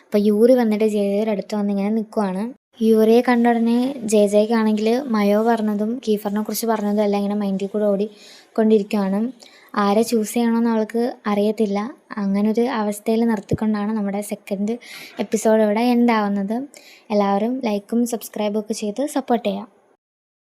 അപ്പോൾ യൂറി വന്നിട്ട് ജെ ജെയുടെ അടുത്ത് വന്നിങ്ങനെ നിൽക്കുവാണ്. യൂറിയെ കണ്ട ഉടനെ ജെ ജെക്കാണെങ്കിൽ മയോ പറഞ്ഞതും കീഫറിനെ കുറിച്ച് പറഞ്ഞതും എല്ലാം ഇങ്ങനെ മൈൻഡിൽ കൂടെ ഓടിക്കൊണ്ടിരിക്കുകയാണ്. ആരെ ചൂസ് ചെയ്യണമെന്ന് അവൾക്ക് അറിയത്തില്ല. അങ്ങനൊരു അവസ്ഥയിൽ നിർത്തിക്കൊണ്ടാണ് നമ്മുടെ സെക്കൻഡ് എപ്പിസോഡ് ഇവിടെ എൻഡ് ആവുന്നത്. എല്ലാവരും ലൈക്കും സബ്സ്ക്രൈബും ഒക്കെ ചെയ്ത് സപ്പോർട്ട് ചെയ്യാം.